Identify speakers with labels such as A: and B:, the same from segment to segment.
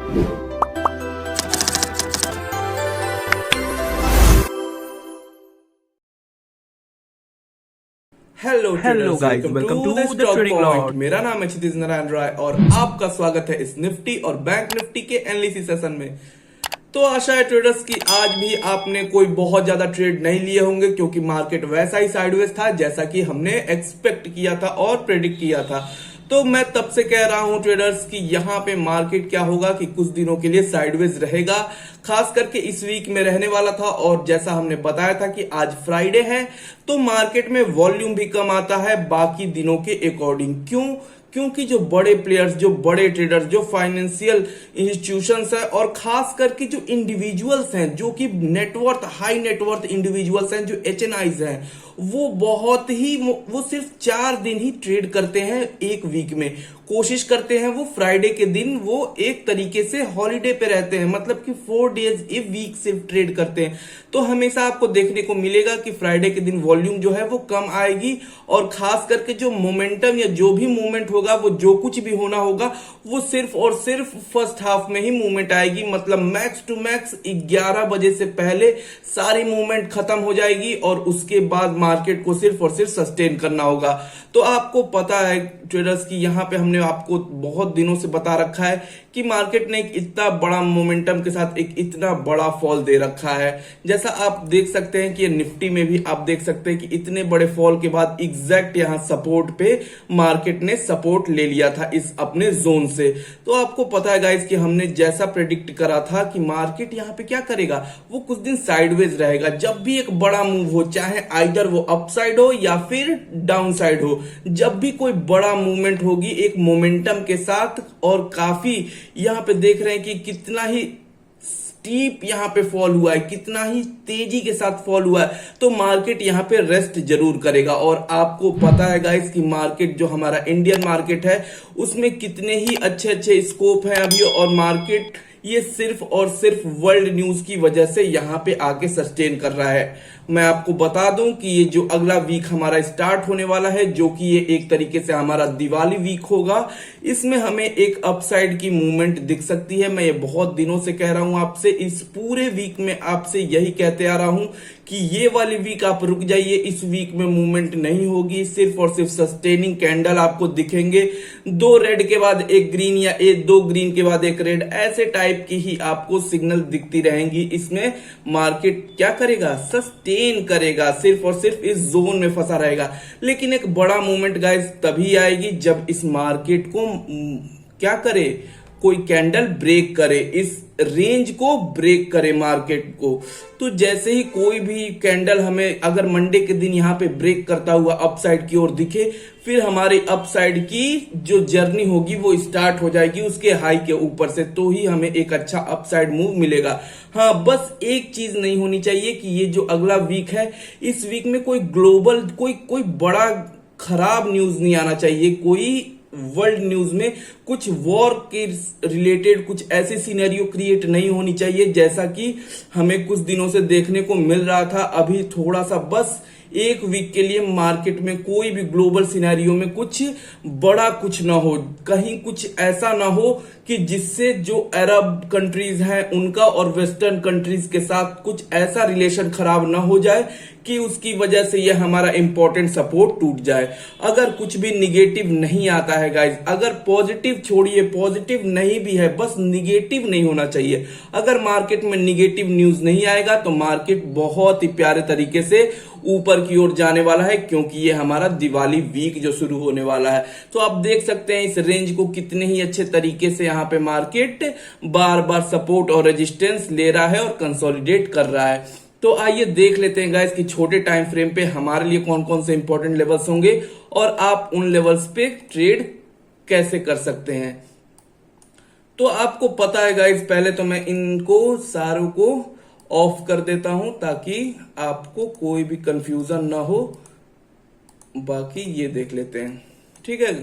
A: Hello guys, welcome to the trading lot.
B: मेरा नाम है क्षितिज नारायण राय और आपका स्वागत है इस निफ्टी और बैंक निफ्टी के एनालिसिस सेशन में। तो आशा है ट्रेडर्स की आज भी आपने कोई बहुत ज्यादा ट्रेड नहीं लिए होंगे, क्योंकि मार्केट वैसा ही साइडवेज था जैसा कि हमने एक्सपेक्ट किया था और प्रेडिक्ट किया था। तो मैं तब से कह रहा हूं ट्रेडर्स कि यहाँ पे मार्केट क्या होगा कि कुछ दिनों के लिए साइडवेज रहेगा, खास करके इस वीक में रहने वाला था। और जैसा हमने बताया था कि आज फ्राइडे है तो मार्केट में वॉल्यूम भी कम आता है बाकी दिनों के अकॉर्डिंग। क्योंकि जो बड़े प्लेयर्स, जो बड़े ट्रेडर्स, जो फाइनेंशियल इंस्टीट्यूशंस है और खास करके जो इंडिविजुअल्स हैं, जो कि नेटवर्थ, हाई नेटवर्थ इंडिविजुअल्स हैं, जो एचएनआईज हैं, वो सिर्फ 4 दिन ही ट्रेड करते हैं एक वीक में। कोशिश करते हैं वो फ्राइडे के दिन वो एक तरीके से हॉलीडे पे रहते हैं, मतलब कि 4 डेज ए वीक सिर्फ ट्रेड करते हैं। तो हमेशा आपको देखने को मिलेगा कि फ्राइडे के दिन वॉल्यूम जो है वो कम आएगी और खास करके जो मोमेंटम या जो भी मूवमेंट होगा, वो जो कुछ भी होना होगा, वो सिर्फ और सिर्फ फर्स्ट हाफ में ही मूवमेंट आएगी। मतलब मैक्स टू मैक्स 11 बजे से पहले सारी मूवमेंट खत्म हो जाएगी और उसके बाद मार्केट को सिर्फ और सिर्फ सस्टेन करना होगा। तो आपको पता है ट्रेडर्स की यहाँ पे हमने आपको बहुत दिनों से बता रखा है कि मार्केट ने एक इतना बड़ा मोमेंटम के साथ एक इतना बड़ा फॉल दे रखा है। जैसा आप देख सकते हैं कि निफ्टी में भी आप देख सकते हैं कि इतने बड़े फॉल के बाद एग्जैक्ट यहाँ सपोर्ट पे मार्केट ने सपोर्ट ले लिया था इस अपने जोन से। तो आपको पता है गाइस कि हमने जैसा प्रेडिक्ट करा था कि मार्केट यहाँ पे क्या करेगा, वो कुछ दिन साइडवेज रहेगा। जब भी एक बड़ा मूव हो, चाहे आइदर वो अपसाइड हो या फिर डाउन साइड हो, जब भी कोई बड़ा मूवमेंट होगी एक मोमेंटम के साथ, और काफी यहाँ पे देख रहे हैं कि कितना ही स्टीप यहाँ पे फॉल हुआ है, कितना ही तेजी के साथ फॉल हुआ है, तो मार्केट यहाँ पे रेस्ट जरूर करेगा। और आपको पता है गाइस कि मार्केट जो हमारा इंडियन मार्केट है उसमें कितने ही अच्छे अच्छे स्कोप हैं अभी, और मार्केट ये सिर्फ और सिर्फ वर्ल्ड न्यूज की वजह से यहाँ पे आके सस्टेन कर रहा है। मैं आपको बता दूं कि ये जो अगला वीक हमारा स्टार्ट होने वाला है, जो कि ये एक तरीके से हमारा दिवाली वीक होगा, इसमें हमें एक अपसाइड की मूवमेंट दिख सकती है। मैं ये बहुत दिनों से कह रहा हूं आपसे, इस पूरे वीक में आपसे यही कहते आ रहा हूं कि ये वाली वीक आप रुक जाइए, इस वीक में मूवमेंट नहीं होगी, सिर्फ और सिर्फ सस्टेनिंग कैंडल आपको दिखेंगे। 2 रेड के बाद एक ग्रीन या 2 ग्रीन के बाद एक रेड, ऐसे टाइप की ही आपको सिग्नल दिखती रहेंगी। इसमें मार्केट क्या करेगा, सस्टेन करेगा, सिर्फ और सिर्फ इस जोन में फंसा रहेगा। लेकिन एक बड़ा मूवमेंट गाइस तभी आएगी जब इस मार्केट को क्या करे, कोई कैंडल ब्रेक करे, इस रेंज को ब्रेक करे मार्केट को। तो जैसे ही कोई भी कैंडल हमें अगर मंडे के दिन यहाँ पे ब्रेक करता हुआ अपसाइड की ओर दिखे, फिर हमारी अपसाइड की जो जर्नी होगी वो स्टार्ट हो जाएगी उसके हाई के ऊपर से, तो ही हमें एक अच्छा अपसाइड मूव मिलेगा। हाँ, बस एक चीज नहीं होनी चाहिए कि ये जो अगला वीक है, इस वीक में कोई ग्लोबल कोई बड़ा खराब न्यूज नहीं आना चाहिए, कोई वर्ल्ड न्यूज में कुछ वॉर के रिलेटेड कुछ ऐसे सिनेरियो क्रिएट नहीं होनी चाहिए जैसा कि हमें कुछ दिनों से देखने को मिल रहा था। अभी थोड़ा सा बस एक वीक के लिए मार्केट में कोई भी ग्लोबल सिनेरियो में कुछ बड़ा कुछ ना हो, कहीं कुछ ऐसा ना हो कि जिससे जो अरब कंट्रीज हैं उनका और वेस्टर्न कंट्रीज के साथ कुछ ऐसा रिलेशन खराब ना हो जाए कि उसकी वजह से यह हमारा इंपॉर्टेंट सपोर्ट टूट जाए। अगर कुछ भी निगेटिव नहीं आता है गाइज, अगर पॉजिटिव छोड़िए, पॉजिटिव नहीं भी है, बस निगेटिव नहीं होना चाहिए। अगर मार्केट में निगेटिव न्यूज नहीं आएगा तो मार्केट बहुत ही प्यारे तरीके से ऊपर की ओर जाने वाला है, क्योंकि ये हमारा दिवाली वीक जो शुरू होने वाला है। तो आप देख सकते हैं इस रेंज को कितने ही अच्छे तरीके से यहाँ पे मार्केट बार बार सपोर्ट और रेजिस्टेंस ले रहा है और कंसोलिडेट कर रहा है। तो आइए देख लेते हैं गाइस कि छोटे टाइम फ्रेम पे हमारे लिए कौन कौन से इंपॉर्टेंट लेवल्स होंगे और आप उन लेवल्स पे ट्रेड कैसे कर सकते हैं। तो आपको पता है गाइस, पहले तो मैं इनको सारों को ऑफ कर देता हूं ताकि आपको कोई भी कंफ्यूजन ना हो। बाकी ये देख लेते हैं, ठीक है।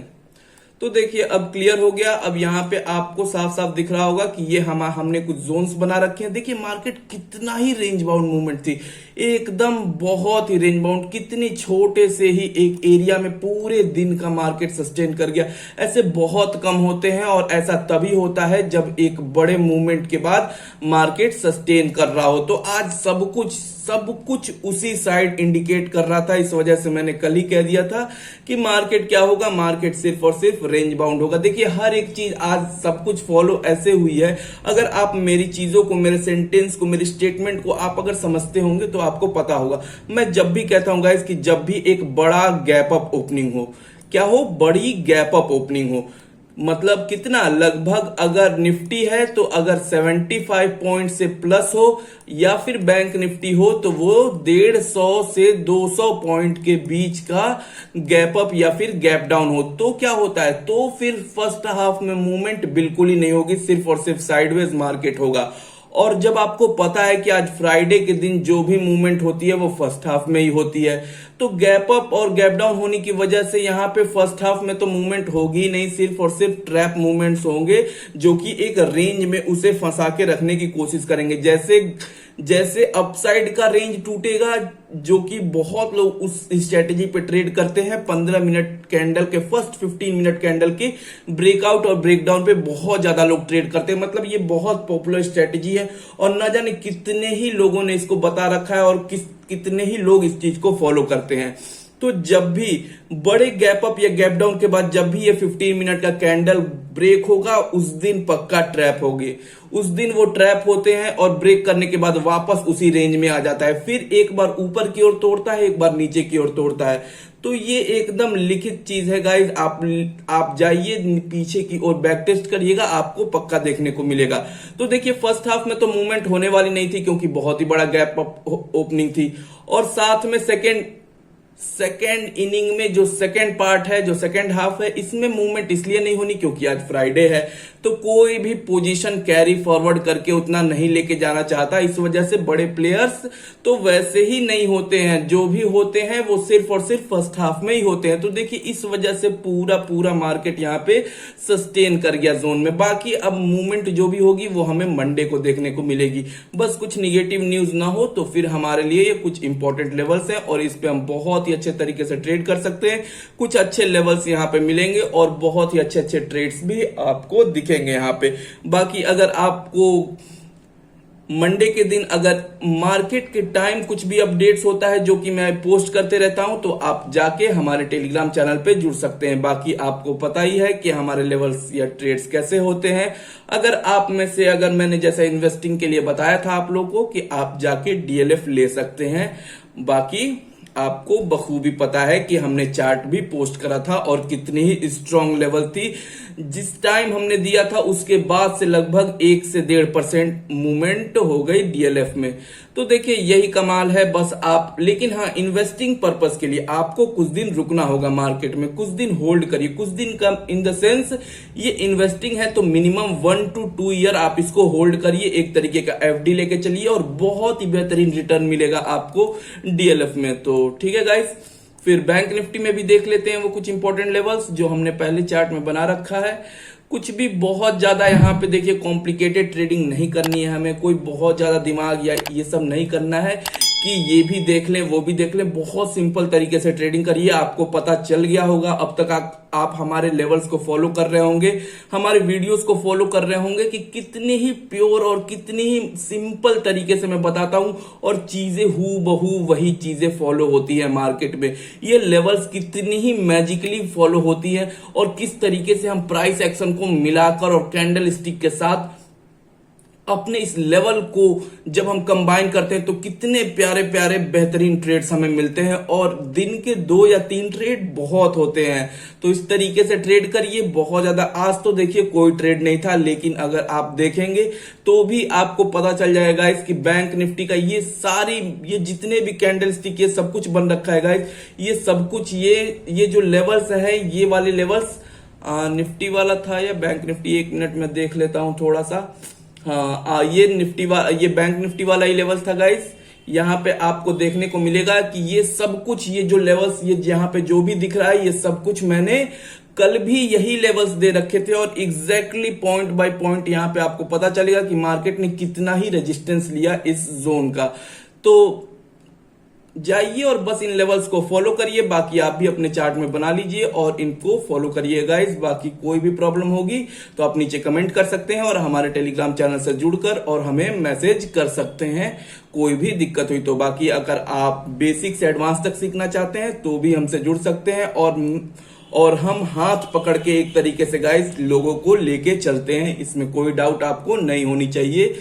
B: तो देखिए अब क्लियर हो गया। अब यहाँ पे आपको साफ साफ दिख रहा होगा कि ये हमने कुछ जोन्स बना रखे हैं। देखिए मार्केट कितना ही रेंज बाउंड मूवमेंट थी, एकदम बहुत ही रेंज बाउंड, कितनी छोटे से ही एक एरिया में पूरे दिन का मार्केट सस्टेन कर गया। ऐसे बहुत कम होते हैं और ऐसा तभी होता है जब एक बड़े मूवमेंट के बाद मार्केट सस्टेन कर रहा हो। तो आज सब कुछ उसी साइड इंडिकेट कर रहा था। इस वजह से मैंने कल ही कह दिया था कि मार्केट क्या होगा, मार्केट सिर्फ और सिर्फ रेंज बाउंड होगा। देखिए हर एक चीज आज सब कुछ फॉलो ऐसे हुई है। अगर आप मेरी चीजों को, मेरे सेंटेंस को, मेरी स्टेटमेंट को आप अगर समझते होंगे तो आपको पता होगा। मैं जब भी कहता हूं गाइस कि जब भी एक बड़ा गैप अप ओपनिंग हो, क्या हो, बड़ी गैप अप ओपनिंग हो, मतलब कितना, लगभग अगर निफ्टी है तो अगर 75 पॉइंट से प्लस हो या फिर बैंक निफ्टी हो तो वो 150 से 200 पॉइंट के बीच का गैप अप या फिर गैप डाउन हो, तो क्या होता है, तो फिर फर्स्ट हाफ में मूवमेंट बिल्कुल ही नहीं होगी, सिर्फ और सिर्फ साइडवेज मार्केट होगा। और जब आपको पता है कि आज फ्राइडे के दिन जो भी मूवमेंट होती है वो फर्स्ट हाफ में ही होती है, तो गैप अप और गैप डाउन होने की वजह से यहाँ पे फर्स्ट हाफ में तो मूवमेंट होगी ही नहीं, सिर्फ और सिर्फ ट्रैप मूवमेंट्स होंगे जो कि एक रेंज में उसे फंसा के रखने की कोशिश करेंगे। जैसे अपसाइड का रेंज टूटेगा, जो कि बहुत लोग उस स्ट्रेटेजी पे ट्रेड करते हैं, 15 मिनट कैंडल के, फर्स्ट 15 मिनट कैंडल के ब्रेकआउट और ब्रेकडाउन पे बहुत ज्यादा लोग ट्रेड करते हैं। मतलब ये बहुत पॉपुलर स्ट्रेटेजी है और न जाने कितने ही लोगों ने इसको बता रखा है और कितने ही लोग इस चीज को फॉलो करते हैं। तो जब भी बड़े गैप अप या गैप डाउन के बाद जब भी ये 15 मिनट का कैंडल ब्रेक होगा, उस दिन पक्का ट्रैप होगी। उस दिन वो ट्रैप होते हैं और ब्रेक करने के बाद वापस उसी रेंज में आ जाता है, फिर एक बार ऊपर की ओर तोड़ता है, एक बार नीचे की ओर तोड़ता है। तो ये एकदम लिखित चीज है गाइज। आप जाइए पीछे की ओर बैक टेस्ट करिएगा, आपको पक्का देखने को मिलेगा। तो देखिए फर्स्ट हाफ में तो मूवमेंट होने वाली नहीं थी क्योंकि बहुत ही बड़ा गैप अप ओपनिंग थी, और साथ में सेकेंड इनिंग में जो सेकेंड पार्ट है, जो सेकेंड हाफ है, इसमें मूवमेंट इसलिए नहीं होनी क्योंकि आज फ्राइडे है, तो कोई भी पोजीशन कैरी फॉरवर्ड करके उतना नहीं लेके जाना चाहता। इस वजह से बड़े प्लेयर्स तो वैसे ही नहीं होते हैं, जो भी होते हैं वो सिर्फ और सिर्फ फर्स्ट हाफ में ही होते हैं। तो देखिए इस वजह से पूरा मार्केट यहाँ पे सस्टेन कर गया जोन में। बाकी अब मूवमेंट जो भी होगी वो हमें मंडे को देखने को मिलेगी। बस कुछ निगेटिव न्यूज ना हो तो फिर हमारे लिए ये कुछ इंपॉर्टेंट लेवल्स हैं और इस पे हम बहुत ही अच्छे तरीके से ट्रेड कर सकते हैं। कुछ अच्छे लेवल्स यहाँ पे मिलेंगे और बहुत ही अच्छे ट्रेड्स भी आपको दिखेंगे यहाँ पे। बाकी अगर आपको मंडे के दिन अगर मार्केट के टाइम कुछ भी अपडेट्स होता है जो कि मैं पोस्ट करते रहता हूं, तो आप जाके हमारे टेलीग्राम चैनल पे जुड़ सकते हैं। बाकी आपको पता ही है कि हमारे लेवल्स या ट्रेड्स कैसे होते हैं। अगर मैंने जैसे इन्वेस्टिंग के लिए बताया था आप लोगों को कि आप जाके डीएलएफ ले सकते हैं। बाकी आपको बखूबी पता है कि हमने चार्ट भी पोस्ट करा था और कितनी ही स्ट्रांग लेवल थी। जिस टाइम हमने दिया था उसके बाद से लगभग 1 से 1.5% मूवमेंट हो गई डीएलएफ में। तो देखिए यही कमाल है। बस आप, लेकिन हाँ, इन्वेस्टिंग पर्पस के लिए आपको कुछ दिन रुकना होगा मार्केट में, कुछ दिन होल्ड करिए। कुछ दिन का इन द सेंस ये इन्वेस्टिंग है तो मिनिमम 1 to 2 ईयर आप इसको होल्ड करिए, एक तरीके का एफडी लेके चलिए और बहुत ही बेहतरीन रिटर्न मिलेगा आपको डीएलएफ में। तो ठीक है गाइस, फिर बैंक निफ्टी में भी देख लेते हैं वो कुछ इंपॉर्टेंट लेवल्स जो हमने पहले चार्ट में बना रखा है। कुछ भी बहुत ज्यादा यहाँ पे देखिए कॉम्प्लिकेटेड ट्रेडिंग नहीं करनी है हमें, कोई बहुत ज्यादा दिमाग या ये सब नहीं करना है कि ये भी देख लें वो भी देख लें। बहुत सिंपल तरीके से ट्रेडिंग करिए। आपको पता चल गया होगा, अब तक आप हमारे लेवल्स को फॉलो कर रहे होंगे, हमारे वीडियोस को फॉलो कर रहे होंगे कि कितने ही प्योर और कितनी ही सिंपल तरीके से मैं बताता हूं और चीजें हूबहू वही चीजें फॉलो होती है मार्केट में। ये लेवल्स कितनी ही मैजिकली फॉलो होती है और किस तरीके से हम प्राइस एक्शन को मिलाकर और कैंडल स्टिक के साथ अपने इस लेवल को जब हम कंबाइन करते हैं तो कितने प्यारे प्यारे बेहतरीन ट्रेड्स हमें मिलते हैं। और दिन के 2 या 3 ट्रेड बहुत होते हैं, तो इस तरीके से ट्रेड करिए। बहुत ज्यादा आज तो देखिए कोई ट्रेड नहीं था, लेकिन अगर आप देखेंगे तो भी आपको पता चल जाएगा इसकी बैंक निफ्टी का ये जितने भी कैंडल स्टिक ये सब कुछ बन रखा है गाइस। ये सब कुछ ये जो लेवल्स है, ये वाले लेवल्स निफ्टी वाला था या बैंक निफ्टी, 1 मिनट में देख लेता हूं थोड़ा सा। हाँ, ये बैंक निफ्टी वाला ही लेवल था गाइस। यहाँ पे आपको देखने को मिलेगा कि ये सब कुछ, ये जो लेवल्स, ये यहाँ पे जो भी दिख रहा है, ये सब कुछ मैंने कल भी यही लेवल्स दे रखे थे और एग्जैक्टली पॉइंट बाय पॉइंट यहां पे आपको पता चलेगा कि मार्केट ने कितना ही रेजिस्टेंस लिया इस जोन का। तो जाइए और बस इन लेवल्स को फॉलो करिए, बाकी आप भी अपने चार्ट में बना लीजिए और इनको फॉलो करिए गाइस। बाकी कोई भी प्रॉब्लम होगी तो आप नीचे कमेंट कर सकते हैं और हमारे टेलीग्राम चैनल से जुड़कर और हमें मैसेज कर सकते हैं कोई भी दिक्कत हुई तो। बाकी अगर आप बेसिक से एडवांस तक सीखना चाहते हैं तो भी हमसे जुड़ सकते हैं और हम हाथ पकड़ के एक तरीके से गाइस लोगों को लेके चलते हैं, इसमें कोई डाउट आपको नहीं होनी चाहिए।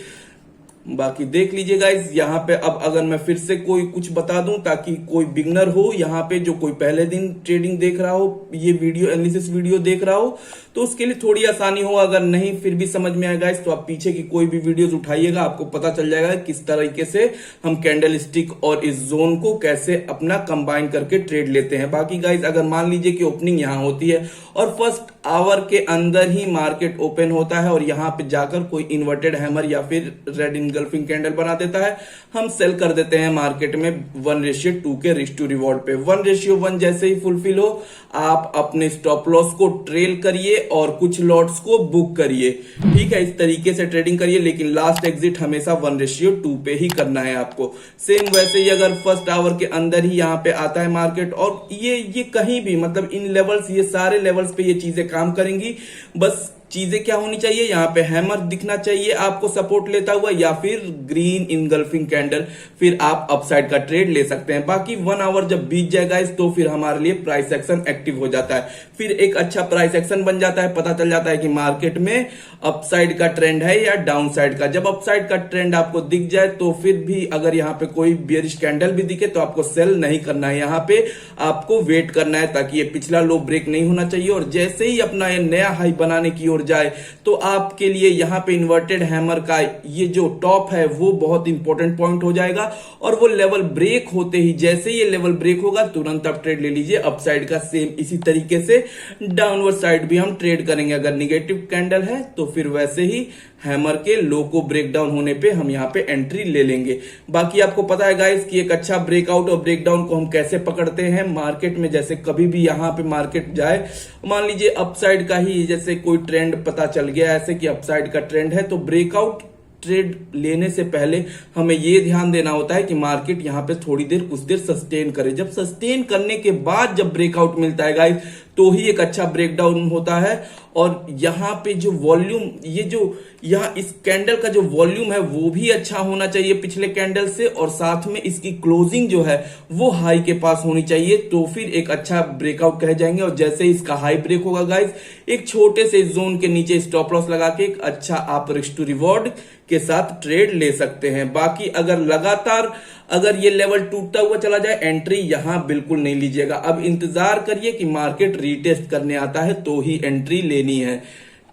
B: बाकी देख लीजिए गाइस, यहाँ पे अब अगर मैं फिर से कोई कुछ बता दूं ताकि कोई बिगनर हो यहाँ पे जो कोई पहले दिन ट्रेडिंग देख रहा हो, ये वीडियो एनालिसिस वीडियो देख रहा हो, तो उसके लिए थोड़ी आसानी हो। अगर नहीं फिर भी समझ में आए गाइस तो आप पीछे की कोई भी वीडियोस उठाइएगा, आपको पता चल जाएगा किस तरीके से हम कैंडल स्टिक और इस जोन को कैसे अपना कंबाइन करके ट्रेड लेते हैं। बाकी गाइस अगर मान लीजिए कि ओपनिंग यहाँ होती है और फर्स्ट आवर के अंदर ही मार्केट ओपन होता है और यहाँ पे जाकर कोई इन्वर्टेड हैमर या फिर रेड इनगल्फिंग कैंडल बना देता है, हम सेल कर देते हैं मार्केट में 1:2 के रिस्क टू रिवॉर्ड पे। 1:1 जैसे ही फुलफिल हो आप अपने स्टॉप लॉस को ट्रेल करिए और कुछ लॉट्स को बुक करिए, ठीक है। इस तरीके से ट्रेडिंग करिए, लेकिन लास्ट एग्जिट हमेशा 1:2 पे ही करना है आपको। सेम वैसे ही अगर फर्स्ट आवर के अंदर ही यहाँ पे आता है मार्केट और ये कहीं भी मतलब इन लेवल्स, ये सारे लेवल्स पे ये चीजें काम करेंगी। बस चीजें क्या होनी चाहिए, यहाँ पे हैमर दिखना चाहिए आपको सपोर्ट लेता हुआ या फिर ग्रीन इनगल्फिंग कैंडल, फिर आप अपसाइड का ट्रेड ले सकते हैं। बाकी 1 आवर जब बीत जाएगा तो फिर हमारे लिए प्राइस एक्शन एक्टिव हो जाता है, फिर एक अच्छा प्राइस एक्शन बन जाता है, पता चल जाता है कि मार्केट में अपसाइड का ट्रेंड है या डाउन साइड का। जब अपसाइड का ट्रेंड आपको दिख जाए तो फिर भी अगर यहाँ पे कोई बेयरिश कैंडल भी दिखे तो आपको सेल नहीं करना है, यहाँ पे आपको वेट करना है ताकि ये पिछला लो ब्रेक नहीं होना चाहिए। और जैसे ही अपना ये नया हाई बनाने की ओर जाए तो आपके लिए यहाँ पे इन्वर्टेड हैमर का ये जो टॉप है वो बहुत इंपॉर्टेंट पॉइंट हो जाएगा और वो लेवल ब्रेक होते ही, जैसे ये लेवल ब्रेक होगा तुरंत आप ट्रेड ले लीजिए अपसाइड का। सेम इसी तरीके से डाउनवर्ड साइड भी हम ट्रेड करेंगे, अगर निगेटिव कैंडल है तो फिर वैसे ही हैमर के लो को ब्रेक डाउन होने पे हम यहाँ पे एंट्री ले लेंगे। बाकी आपको पता है गाइस कि एक अच्छा ब्रेकआउट और ब्रेकडाउन को हम कैसे पकड़ते हैं मार्केट में। जैसे कभी भी यहाँ पे मार्केट जाए, मान लीजिए अपसाइड का ही जैसे कोई ट्रेंड पता चल गया ऐसे कि अपसाइड का ट्रेंड है, तो ब्रेकआउट ट्रेड लेने से पहले हमें यह ध्यान देना होता है कि मार्केट यहां पे थोड़ी देर कुछ देर सस्टेन करे। जब सस्टेन करने के बाद जब ब्रेकआउट मिलता है गाइस तो ही एक अच्छा ब्रेकडाउन होता है। और यहां पे जो वॉल्यूम, ये जो यहाँ इस कैंडल का जो वॉल्यूम है वो भी अच्छा होना चाहिए पिछले कैंडल से, और साथ में इसकी क्लोजिंग जो है वो हाई के पास होनी चाहिए, तो फिर एक अच्छा ब्रेकआउट कह जाएंगे। और जैसे ही इसका हाई ब्रेक होगा गाइस, एक छोटे से जोन के नीचे स्टॉप लॉस लगा के एक अच्छा आप रिस्क टू रिवॉर्ड के साथ ट्रेड ले सकते हैं। बाकी अगर लगातार अगर ये लेवल टूटता हुआ चला जाए, एंट्री यहां बिल्कुल नहीं लीजिएगा। अब इंतजार करिए कि मार्केट रीटेस्ट करने आता है तो ही एंट्री लेनी है,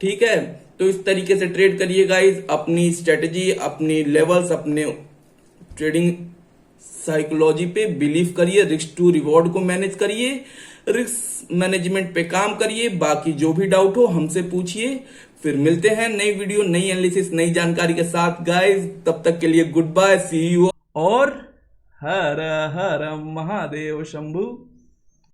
B: ठीक है। तो इस तरीके से ट्रेड करिए गाइस, अपनी स्ट्रेटजी, अपनी लेवल्स, अपने ट्रेडिंग साइकोलॉजी पे बिलीव करिए, रिस्क टू रिवॉर्ड को मैनेज करिए, रिस्क मैनेजमेंट पे काम करिए। बाकी जो भी डाउट हो हमसे पूछिए। फिर मिलते हैं नई वीडियो, नई एनालिसिस, नई जानकारी के साथ गाइस। तब तक के लिए गुड बाय, सी यू और हर हर महादेव शंभू।